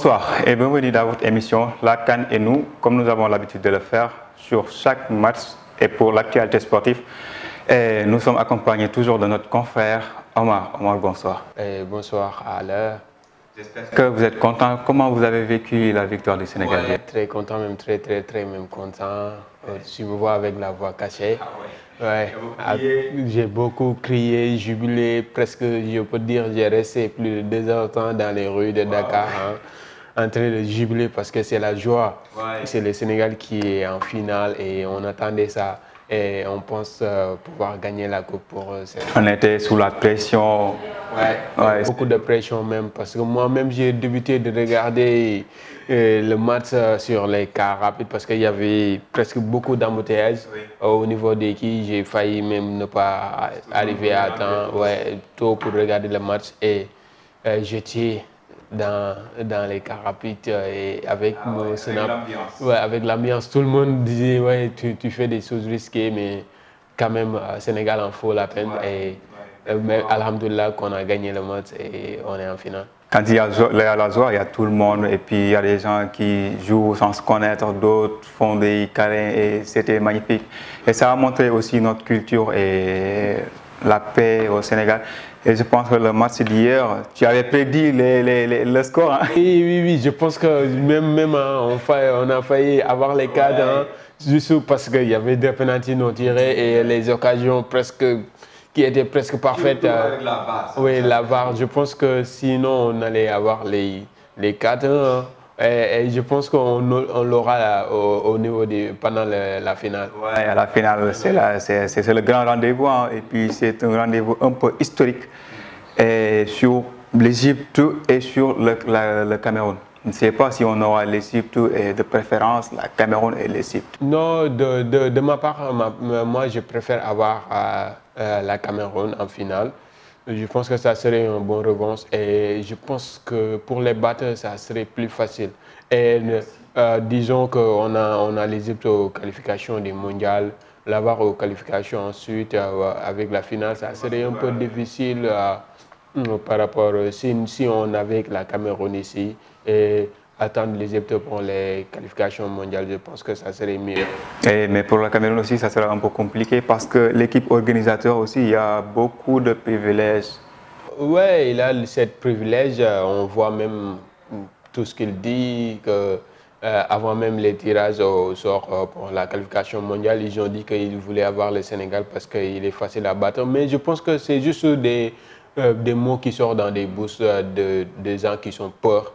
Bonsoir et bienvenue dans votre émission La CAN et nous, comme nous avons l'habitude de le faire sur chaque match et pour l'actualité sportive. Et nous sommes accompagnés toujours de notre confrère Omar. Omar, bonsoir. Et bonsoir à l'heure. J'espère que vous êtes content. Comment vous avez vécu la victoire du Sénégal? Très content, même très même content. Tu me vois avec la voix cachée. J'ai beaucoup crié, jubilé, presque, je peux dire, j'ai resté plus de 2 heures de temps dans les rues de Dakar en train de jubiler parce que c'est la joie. C'est le Sénégal qui est en finale et on attendait ça. Et on pense pouvoir gagner la coupe pour eux. On était sous la pression. Beaucoup de pression même parce que moi-même j'ai débuté de regarder le match sur les cars rapides parce qu'il y avait presque beaucoup d'embouteillages au niveau des quilles. J'ai failli même ne pas arriver à temps tôt pour regarder le match et j'étais dans les cars rapides et avec mon snap, avec l'ambiance, tout le monde disait tu fais des choses risquées mais quand même Sénégal en faut la peine mais alhamdoulilah qu'on a gagné le match et on est en finale. Quand il y a la joie, il y a tout le monde et puis il y a des gens qui jouent sans se connaître, d'autres font des câlins et c'était magnifique. Et ça a montré aussi notre culture et la paix au Sénégal. Et je pense que le match d'hier, tu avais prédit le score. Hein? Oui, je pense que même on a failli avoir les cadres juste parce qu'il y avait des pénaltys non tirés et les occasions qui étaient presque parfaites. Avec la VAR. Oui, la VAR. Je pense que sinon on allait avoir les cadres. Et je pense qu'on l'aura au niveau pendant la finale. Oui, à la finale, c'est le grand rendez-vous. Hein, et puis c'est un rendez-vous un peu historique sur l'Égypte et sur le Cameroun. Je ne sais pas si on aura l'Égypte et de préférence la Cameroun et l'Égypte. Non, de ma part, moi je préfère avoir la Cameroun en finale. Je pense que ça serait un bon revanche et je pense que pour les batteurs, ça serait plus facile. Et disons qu'on a l'Égypte aux qualifications des mondiales, l'avoir aux qualifications ensuite avec la finale, ça serait un peu difficile par rapport si on avait la Cameroun ici et attendre l'Égypte pour les qualifications mondiales, je pense que ça serait mieux. Mais pour la Cameroun aussi, ça sera un peu compliqué parce que l'équipe organisateur aussi, il y a beaucoup de privilèges. Oui, il a ce privilège. On voit même tout ce qu'il dit, avant même les tirages au sort pour la qualification mondiale, ils ont dit qu'ils voulaient avoir le Sénégal parce qu'il est facile à battre. Mais je pense que c'est juste des mots qui sortent dans des bouches de gens qui sont peurs.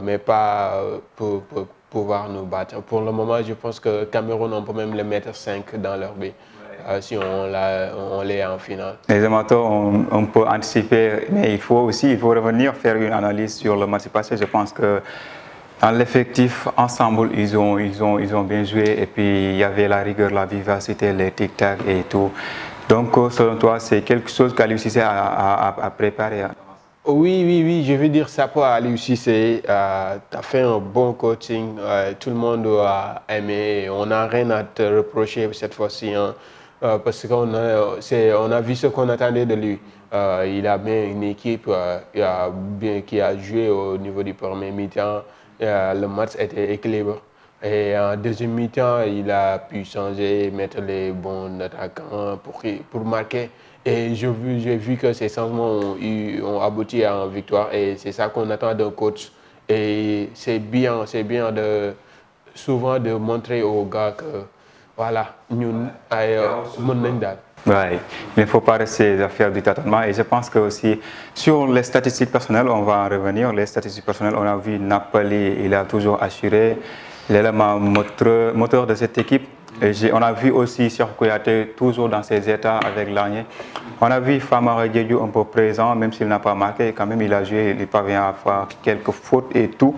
Mais pas pour pouvoir nous battre. Pour le moment, je pense que Cameroun, on peut même les mettre 5 dans leur but si on l'est en finale. Les amateurs, on peut anticiper, mais il faut revenir faire une analyse sur le match passé. Je pense que dans l'effectif, ensemble, ils ont bien joué et puis il y avait la rigueur, la vivacité, les tic-tac et tout. Donc, selon toi, c'est quelque chose qu'Aliou Cissé a préparé. Oui, je veux dire ça pour Aliou Cissé. Tu as fait un bon coaching, tout le monde a aimé. On n'a rien à te reprocher cette fois-ci parce qu'on a vu ce qu'on attendait de lui. Il a bien une équipe qui a joué au niveau du premier mi-temps. Le match était équilibré. Et en deuxième mi-temps, il a pu changer, mettre les bons attaquants pour marquer. Et j'ai vu que ces changements ont abouti à une victoire et c'est ça qu'on attend d'un coach. Et c'est bien souvent de montrer aux gars que voilà, nous il ne faut pas rester affaires du tâtonnement et je pense que aussi sur les statistiques personnelles, on va en revenir. Les statistiques personnelles, on a vu Napoli, il a toujours assuré l'élément moteur de cette équipe. Et on a vu aussi Cheikh Kouyaté toujours dans ses états avec Lagné. On a vu Famara Diédhiou un peu présent, même s'il n'a pas marqué, quand même il a joué, il parvient à faire quelques fautes et tout.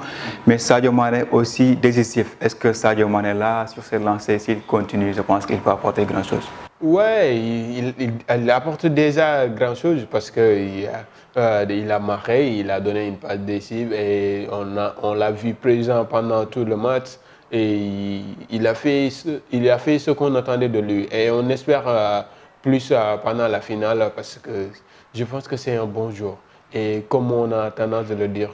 Mais Sadio Mané aussi décisif. Est-ce que Sadio Mané là, sur ses lancers, s'il continue, je pense qu'il peut apporter grand chose? Oui, il apporte déjà grand chose parce qu'il a marqué, il a donné une passe décisive et on l'a vu présent pendant tout le match. Et il a fait ce qu'on attendait de lui. Et on espère plus pendant la finale parce que je pense que c'est un bon jour. Et comme on a tendance de le dire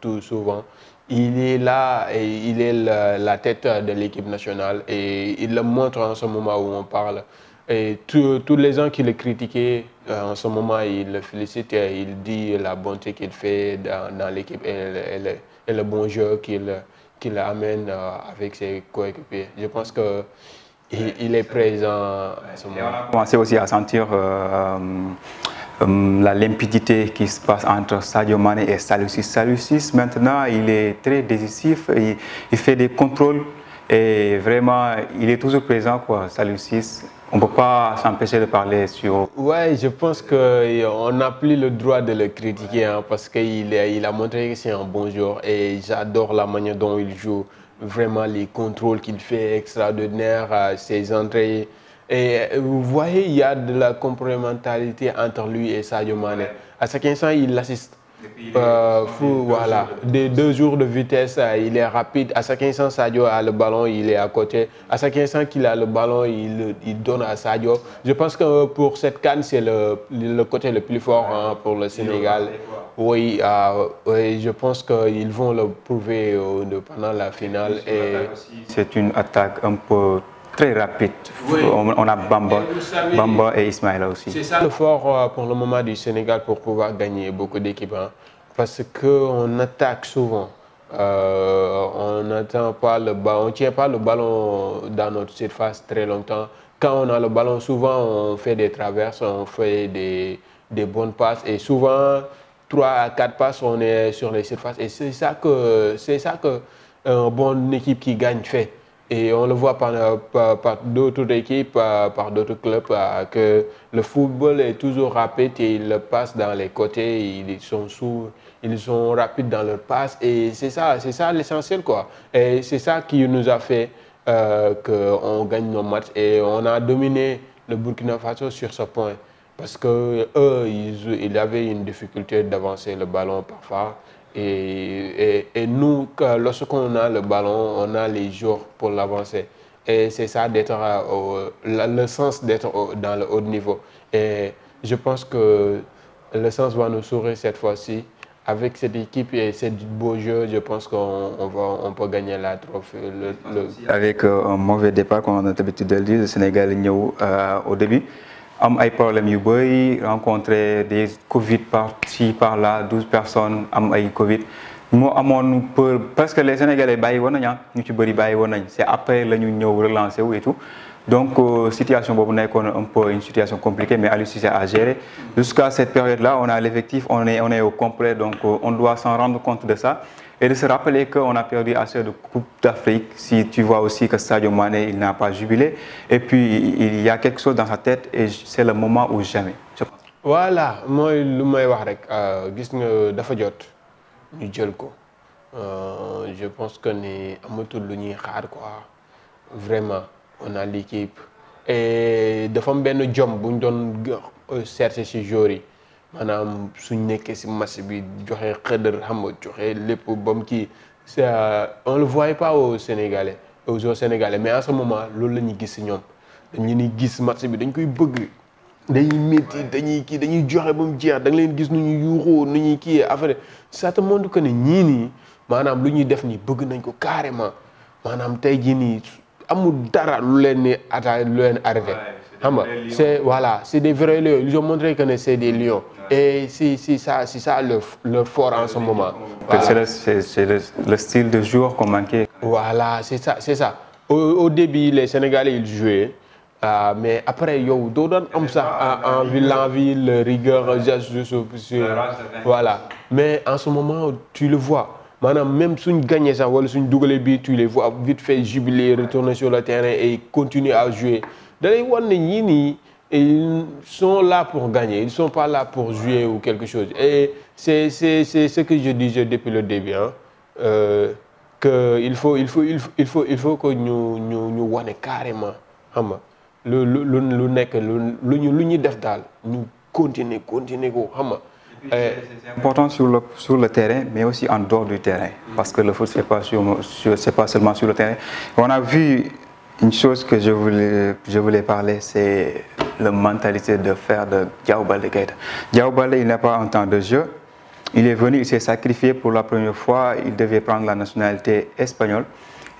tout souvent, il est là et il est la tête de l'équipe nationale et il le montre en ce moment où on parle. Et tous les gens qui le critiquaient en ce moment, il le félicite et il dit la bonté qu'il fait dans l'équipe et le bon jeu qu'il amène avec ses coéquipiers. Je pense que il est présent en ce moment. Et on a commencé aussi à sentir la limpidité qui se passe entre Sadio Mané et Saliou Ciss. Saliou Ciss, maintenant, il est très décisif, il fait des contrôles et vraiment, il est toujours présent, quoi, Saliou Ciss. On ne peut pas s'empêcher de parler sur... Ouais, je pense qu'on n'a plus le droit de le critiquer hein, parce qu'il a montré que c'est un bon joueur et j'adore la manière dont il joue. Vraiment, les contrôles qu'il fait extraordinaires, ses entrées. Et vous voyez, il y a de la complémentarité entre lui et Sadio Mané. À chaque instant, il l'assiste. Voilà, des 2 jours de vitesse, il est rapide. À chaque instant, Sadio a le ballon, il est à côté. À chaque instant qu'il a le ballon, il donne à Sadio. Je pense que pour cette CAN, c'est le côté le plus fort hein, pour le Sénégal. Oui, oui, je pense qu'ils vont le prouver pendant la finale. C'est une attaque un peu très rapide. Oui. On a Bamba et Ismaïla aussi. C'est ça le fort pour le moment du Sénégal pour pouvoir gagner beaucoup d'équipes. Hein, parce qu'on attaque souvent. On n'attend pas le ballon, on ne tient pas le ballon dans notre surface très longtemps. Quand on a le ballon, souvent on fait des traverses, on fait des bonnes passes et souvent 3 à 4 passes, on est sur les surfaces. Et c'est ça que une bonne équipe qui gagne fait. Et on le voit par d'autres équipes, par d'autres clubs, que le football est toujours rapide et ils le passent dans les côtés, ils sont rapides dans leur passe et c'est ça l'essentiel quoi. Et c'est ça qui nous a fait qu'on gagne nos matchs et on a dominé le Burkina Faso sur ce point. Parce que eux, ils avaient une difficulté d'avancer le ballon parfois. Et nous, lorsqu'on a le ballon, on a les jours pour l'avancer. Et c'est ça d'être le sens d'être dans le haut niveau. Et je pense que le sens va nous sourire cette fois-ci. Avec cette équipe et ce beau jeu, je pense qu'on peut gagner la trophée. Avec un mauvais départ, comme on a l'habitude de le dire, le Sénégal est au début. Am ay problèmes yu bëri rencontré des Covid par-ci par-là 12 personnes am ay Covid moo amoon peur parce que les Sénégalais bàyyi woon nañ ñu ci bëri bàyyi woon nañ c'est après la ñu ñëw relancer wu et tout donc situation boobu nekkoon un peu une situation compliquée mais Aliou Cissé a géré jusqu'à cette période-là on a l'effectif on est au complet donc on doit s'en rendre compte de ça et de se rappeler qu'on a perdu assez de Coupe d'Afrique. Si tu vois aussi que Sadio Mané, il n'a pas jubilé. Et puis, il y a quelque chose dans sa tête et c'est le moment ou jamais. Voilà, moi, ce que je veux dire, dafa jot ñu jël ko. Je pense que ni amatul lu ñuy xaar quoi. Vraiment, on a l'équipe. Et dafa am benn jom bu ñu doon chercher ci joueurs yi. Maanaam suñ nekkee ci match bi joxe xëdër xam nga joxe lépp ba mu kii on le voyait pas aux joueurs sénégalais mais en ce moment loolu la ñuy gis ci ñoom dañu ni gis match bi dañ koy bëgg dañuy métti dañuy joxe ba mu jeex da nga leen gis nu ñuy yuuxoo nu ñuy kii affaire ça te montre que ne ñii nii maanaam lu ñuy def nii bëgg nañ ko carrément maanaam tey jii nii amul dara lu leen ni arrêté. C'est des vrais lions. Ils ont montré que c'est des lions. Et c'est ça le fort en ce moment. Voilà. C'est le style de joueur qu'on manquait. Voilà, c'est ça. Au début, les Sénégalais, ils jouaient. Mais après, yo, d'autres comme ça, l'envie, le rigueur, voilà. Mais en ce moment, tu le vois. Maintenant, même si on gagne ça, ou si on double les buts, tu les vois vite fait jubiler, retourner sur le terrain et continuer à jouer. Ils sont là pour gagner, ils ne sont pas là pour jouer ou quelque chose. Et c'est ce que je disais depuis le début, hein, qu'il faut que nous voyons carrément, nous continuer. C'est important sur le terrain, mais aussi en dehors du terrain. Parce que le foot, ce n'est pas seulement sur le terrain. On a vu une chose que je voulais parler, c'est la mentalité de faire de Diao Baldé Keita. Diao Baldé, il n'a pas un temps de jeu. il est venu, il s'est sacrifié pour la première fois, il devait prendre la nationalité espagnole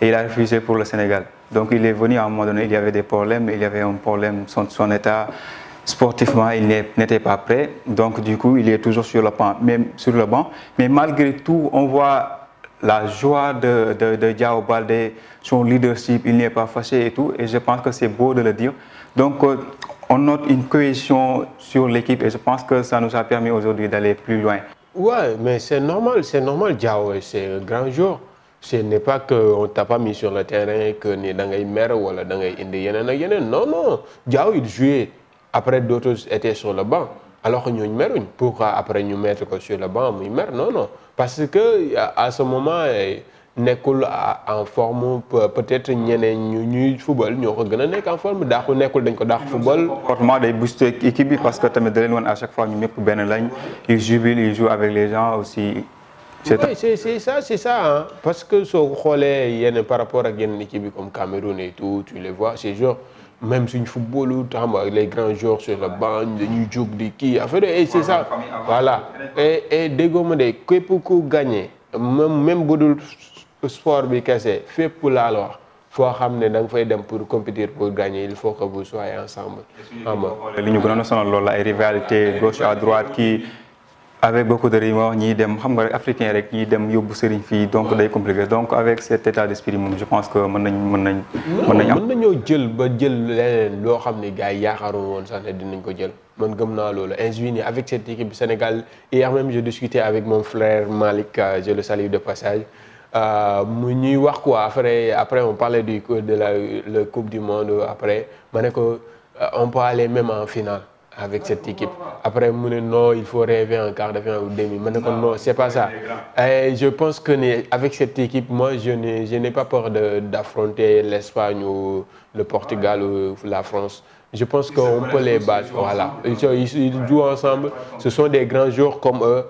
et il a refusé pour le Sénégal. Donc il est venu à un moment donné, il y avait des problèmes, il y avait un problème, son état sportivement, il n'était pas prêt. Donc du coup, il est toujours sur le banc. Mais malgré tout, on voit la joie de Diao Baldé, son leadership, il n'est pas fâché et tout. Et je pense que c'est beau de le dire. Donc on note une cohésion sur l'équipe et je pense que ça nous a permis aujourd'hui d'aller plus loin. Ouais, mais c'est normal, Diao, c'est un grand joueur. Ce n'est pas qu'on ne t'a pas mis sur le terrain, que ni dans les mers ou dans les Indiens. Non. Diao, il jouait. Après, d'autres étaient sur le banc. Alors, nous meruñ. Pourquoi après nous mettre sur le banc, nous mer? Non. Parce que à ce moment, nekkul en forme, peut-être ñuy football ñoo ko gën a nekk en forme daaxu nekkul dañ ko daax football. Comportement day booster équipe bi parce que tamit da leen woon à chaque fois ñu ñëpp benn lañ ils jubilent, ils jouent avec les gens aussi. Oui, c'est ça. Hein. Parce que soo xoolee par rapport à yenn équipe bi comme Cameroun et tout, tu les vois, ces joueurs, même suñu football les grands joueurs sur le banc dañuy jóg di kii affaire et c'est ça. Voilà. Et déggoo ma de képp ku gagné même bu dul sport bi kese fépp laa la wax foo xam ne da nga fay dem pour compétir pour gagner il faut que vous soyez ensemble. li ñu gënoon a sonal loolu la ay rivalité gauche à droite qui avec beaucoup de rumeurs ñii dem xam nga rek africain rek ñii dem yóbbu sëriñ fii donc day compliqué donc avec cet état d'esprit moom je pense que mën nañoo jël leneen loo xam ne gars yi yaakaaroon woon sax ne dinañ ko jël man gëm naa loolu injuini avec cette équipe Sénégal hier même je discutais avec mon frère Malick je le salue de passage mu ñuy wax quoi après on parlait de la coupe du monde après ma ne ko on peut aller même en finale avec cette équipe. Après, non, il faut rêver en quart de finale ou demi. Maintenant, non, c'est pas ça. Et je pense que avec cette équipe, moi, je n'ai pas peur d'affronter l'Espagne ou le Portugal ou la France. Je pense qu'on peut les battre. Voilà. Ils jouent ensemble. Ce sont des grands joueurs comme eux.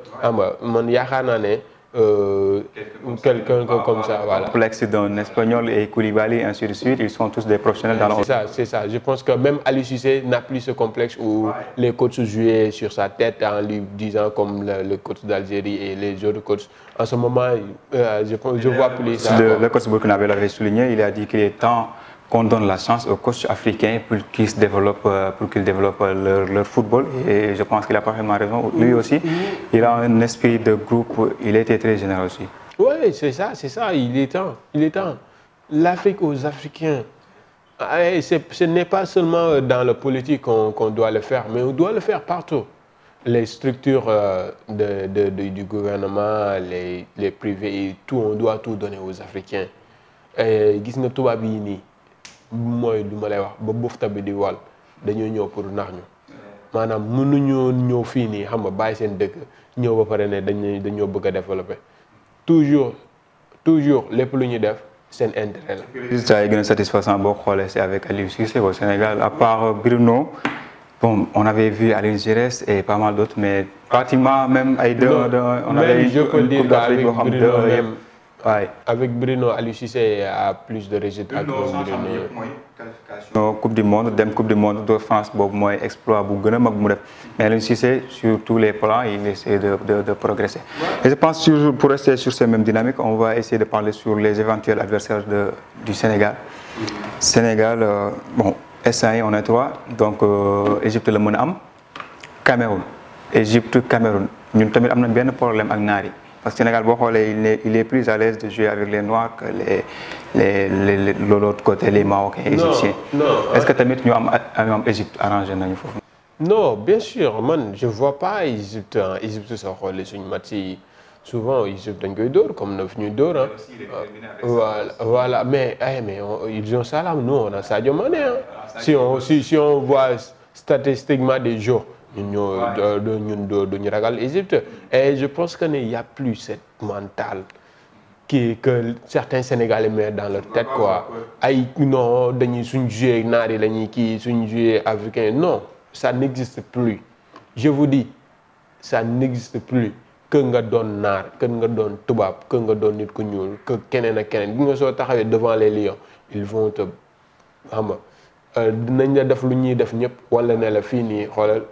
Quelqu'un comme ça, voilà. Complexe d'un Espagnol et Koulibaly, ainsi de suite, ils sont tous des professionnels dans le... C'est ça. Je pense que même Aliou Cissé n'a plus ce complexe où les coachs jouaient sur sa tête en lui disant comme le coach d'Algérie et les autres coachs. En ce moment, je vois plus ça. Le coach burkinabé l'avait souligné, il a dit qu'il est temps qu'on donne la chance aux coachs africains pour qu'ils développent leur football. Et je pense qu'il a parfaitement raison. Lui aussi, il a un esprit de groupe, il était très généreux aussi. Oui, c'est ça, il est temps. L'Afrique aux Africains, ce n'est pas seulement dans la politique qu'on doit le faire, mais on doit le faire partout. Les structures du gouvernement, les privés, et tout, on doit tout donner aux Africains. Gis nga tubaab yi nii mooy lu ma lay wax ba bufta bi di wal dañoo ñëw pour nax ñu maanaam mënuñoo ñëw fii nii xam nga bàyyi seen dëkk ñëw ba pare ne dañoo bëgg a développer toujours lépp lu ñuy def seen intérêt la. résultat yi gën a satisfaisant boo xoolee c'est avec Aliou Cissé au Sénégal à part Bruno bon on avait vu Aliou Giresse et pas mal d'autres mais pratiquement même ay on avait eu une coupe d'Afrique boo xam ouais. Avec Bruno, Aliou Cissé a plus de résultats que Bruno. Coupe du monde, Coupe du monde de France, moi exploit mais Aliou Cissé sur tous les plans, il essaie de progresser. Et je pense pour rester sur ces mêmes dynamiques, on va essayer de parler sur les éventuels adversaires du Sénégal. Sénégal, bon, SAE on a 3, donc Égypte le Monam, Cameroun, Égypte, Cameroun. Nous avons un problème avec Nari. Parce que Sénégal, il est plus à l'aise de jouer avec les Noirs que l'autre côté, les Marocains, les Égyptiens. Est-ce que tu as l'Égypte arrangé? Non, bien sûr. Man, je ne vois pas l'Égypte. L'Égypte, ça les une match. Souvent, l'Égypte a un d'or, comme 9 nuits d'or. Voilà. Mais ils ont ça là. Nous, on a Sadio Mané. Si on voit statistiquement des jours. Égypte. Et je pense qu'il n'y a plus cette mentale que certains Sénégalais mettent dans leur tête. Non, ils jouer africain. Non, ça n'existe plus. Je vous dis, ça n'existe plus. Que nga donne nar, que nga donne toubab, que nga donne nit ku ñuul, que kenen ak kenen. Nga so taxawé devant les lions, ils vont te dinañ la def lu ñuy def ñep wala ne la fini xolal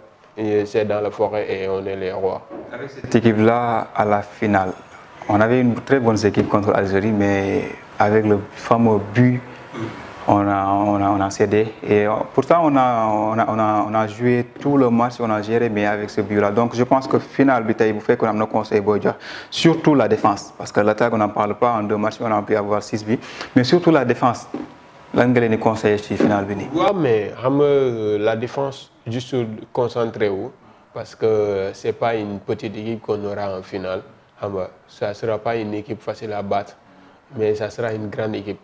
c'est dans la forêt et on est les rois. Avec cette équipe-là, à la finale, on avait une très bonne équipe contre l'Algérie, mais avec le fameux but, on a cédé. Et pourtant, on a joué tout le match, on a géré, mais avec ce but-là. Donc, je pense que final, vous faites qu'on a nos conseils, surtout la défense. Parce que l'attaque, on n'en parle pas. En 2 matchs, on a pu avoir 6 buts. Mais surtout la défense. Lan nga leen di conseiller ci final bi nii. waaw mais xam nga la défense juste concentré wu parce que c'est pas une petite équipe qu'on aura en finale xam nga ça sera pas une équipe facile à battre mais ça sera une grande équipe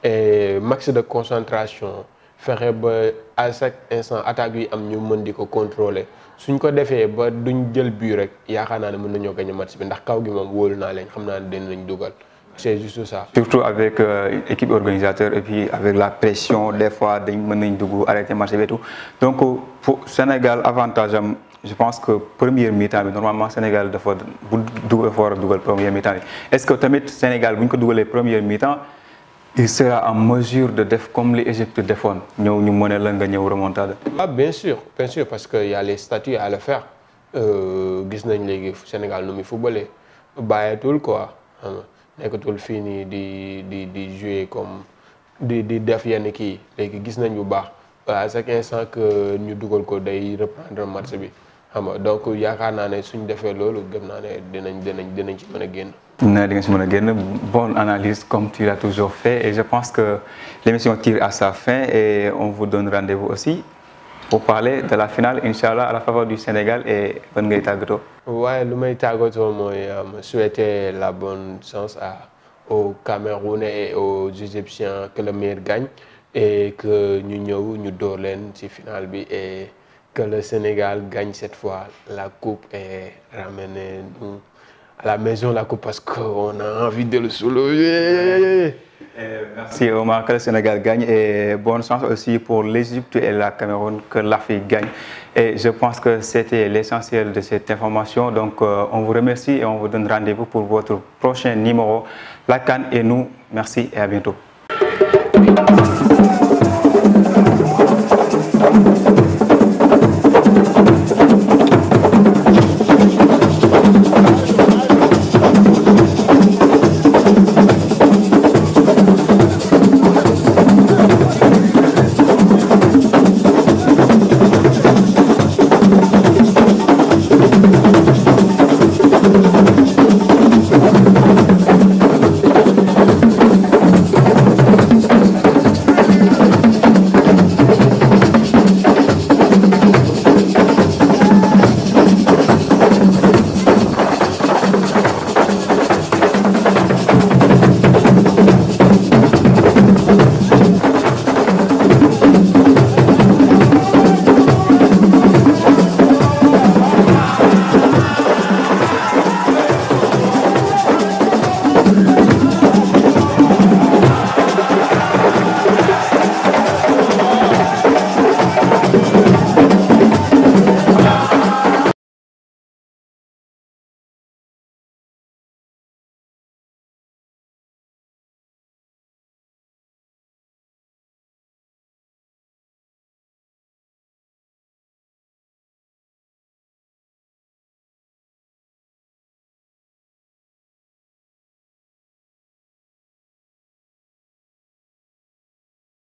et max de concentration fexe ba à chaque instant attaque yi am ñu mën di ko contrôler suñ ko defee ba duñ jël but rek yaakaar naa ne mën nañoo gagner match bi ndax kaw gi moom wóolu naa leen xam naa ne dinañ dugal. C'est juste ça. Surtout avec l'équipe organisateur et puis avec la pression, des fois, arrêter le match et tout. Donc, pour Sénégal, avantage, je pense que première mi-temps, normalement, Sénégal doit faire première mi-temps. Est-ce que le Sénégal, si on les premières mi-temps, il sera en mesure de faire comme les Égyptiens de fond, nous mener remontada? Ah, bien sûr, parce qu'il y a les statuts à le faire. Le Sénégal nous footballé, tout quoi. Nekkatul fii nii di jouer comme di def yenn kii léegi gis nañ bu baax à chaque instant que ñu dugal ko day reprendre match bi xam nga donc yaakaar naa ne suñ defee loolu gëm naa ne dinañ ci mën a génn. Di nga ci mën a génn bonne analyse comme tu l'as toujours fait et je pense que l'émission tire à sa fin et on vous donne rendez-vous aussi pour parler de la finale Inch'Allah à la faveur du Sénégal et ban ngay tàggatoo. Ouais, lu may tàggatoo mooy souhaiter la bonne chance aux Camerounais et aux Égyptiens que le meilleur gagne et que ñu ñëw ñu door leen ci finale bi et que le Sénégal gagne cette fois la coupe et ramène nous à la maison la coupe parce qu'on a envie de le soulever. Merci Omar, que le Sénégal gagne et bonne chance aussi pour l'Égypte et la Cameroun, que l'Afrique gagne. Et je pense que c'était l'essentiel de cette information. Donc on vous remercie et on vous donne rendez-vous pour votre prochain numéro. La CAN et nous, merci et à bientôt.